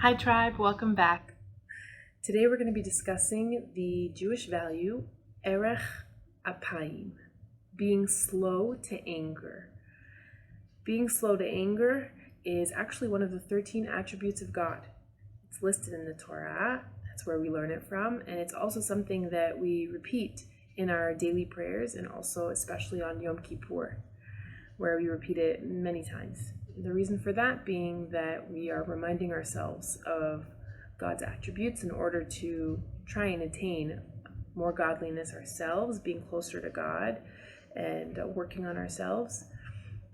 Hi tribe, welcome back. Today we're going to be discussing the Jewish value, Erech Apayim, being slow to anger. Being slow to anger is actually one of the 13 attributes of God. It's listed in the Torah, that's where we learn it from, and it's also something that we repeat in our daily prayers and also especially on Yom Kippur, where we repeat it many times. The reason for that being that we are reminding ourselves of God's attributes in order to try and attain more godliness ourselves, being closer to God and working on ourselves.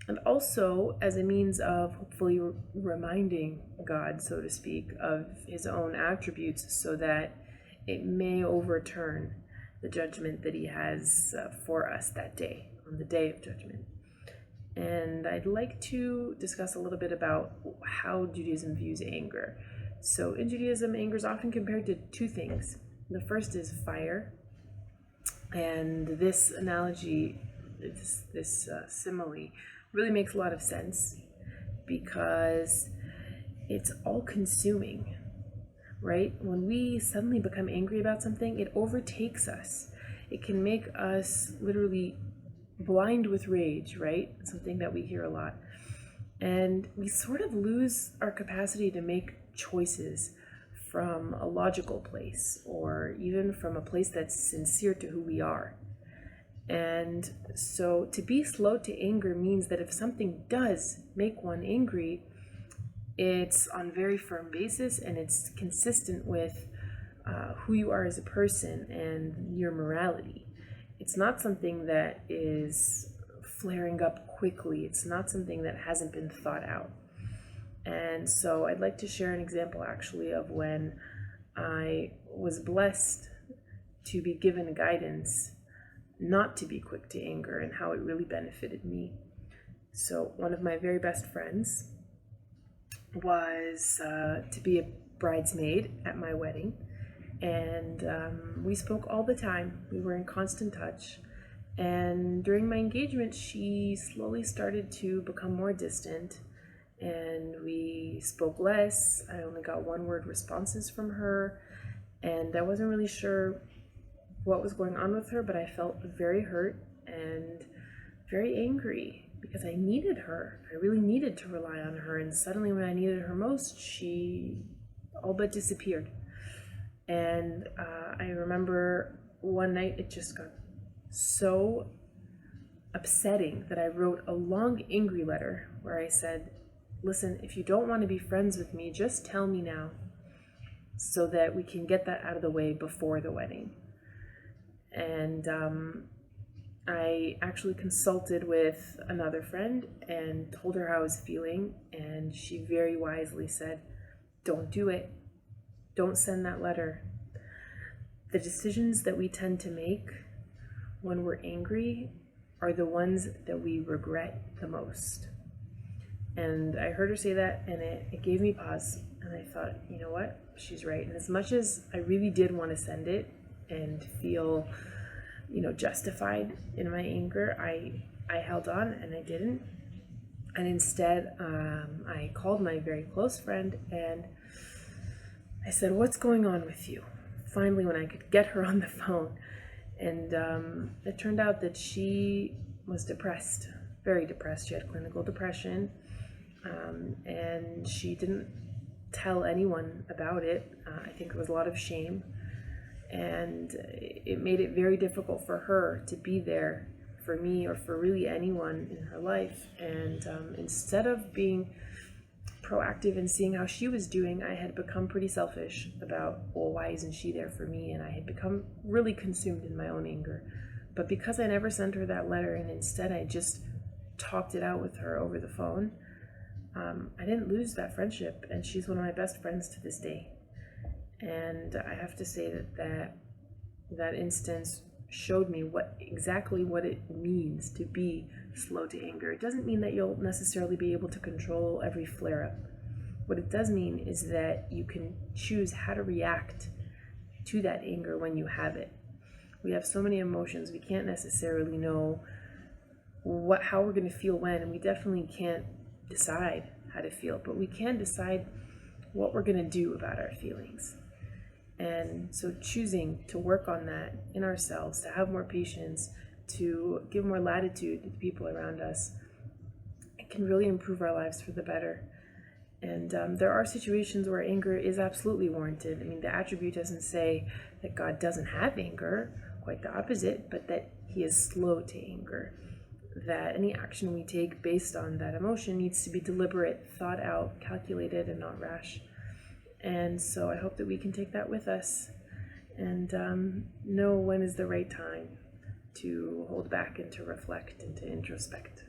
And also as a means of hopefully reminding God, so to speak, of his own attributes so that it may overturn the judgment that he has for us that day, on the day of judgment. And I'd like to discuss a little bit about how Judaism views anger. So in Judaism, anger is often compared to two things. The first is fire, and this analogy, this simile, really makes a lot of sense because it's all-consuming, right? When we suddenly become angry about something, it overtakes us. It can make us literally blind with rage, right? Something that we hear a lot. And we sort of lose our capacity to make choices from a logical place or even from a place that's sincere to who we are. And so to be slow to anger means that if something does make one angry, it's on very firm basis and it's consistent with who you are as a person and your morality. It's not something that is flaring up quickly. It's not something that hasn't been thought out. And so I'd like to share an example actually of when I was blessed to be given guidance not to be quick to anger and how it really benefited me. So one of my very best friends was to be a bridesmaid at my wedding. And we spoke all the time. We were in constant touch. And during my engagement, she slowly started to become more distant. And we spoke less. I only got one-word responses from her. And I wasn't really sure what was going on with her, but I felt very hurt and very angry because I needed her. I really needed to rely on her. And suddenly when I needed her most, she all but disappeared. And I remember one night it just got so upsetting that I wrote a long angry letter where I said, listen, if you don't want to be friends with me, just tell me now so that we can get that out of the way before the wedding. And I actually consulted with another friend and told her how I was feeling, and she very wisely said, don't do it. Don't send that letter. The decisions that we tend to make when we're angry are the ones that we regret the most. And I heard her say that, and it gave me pause. And I thought, you know what? She's right. And as much as I really did want to send it and feel, justified in my anger, I held on and I didn't. And instead, I called my very close friend and I said, what's going on with you? Finally, when I could get her on the phone. And it turned out that she was depressed, very depressed. She had clinical depression. And she didn't tell anyone about it. I think there was a lot of shame. And it made it very difficult for her to be there for me or for really anyone in her life. And instead of being proactive in seeing how she was doing, I had become pretty selfish about, well, why isn't she there for me? And I had become really consumed in my own anger. But because I never sent her that letter and instead I just talked it out with her over the phone, I didn't lose that friendship, and she's one of my best friends to this day. And I have to say that instance showed me exactly what it means to be slow to anger. It doesn't mean that you'll necessarily be able to control every flare-up. What it does mean is that you can choose how to react to that anger when you have it. We have so many emotions, we can't necessarily know how we're going to feel when, and we definitely can't decide how to feel, but we can decide what we're going to do about our feelings. And so choosing to work on that in ourselves, to have more patience, to give more latitude to the people around us, it can really improve our lives for the better. And there are situations where anger is absolutely warranted. I mean, the attribute doesn't say that God doesn't have anger, quite the opposite, but that he is slow to anger. That any action we take based on that emotion needs to be deliberate, thought out, calculated, and not rash. And so I hope that we can take that with us and know when is the right time to hold back and to reflect and to introspect.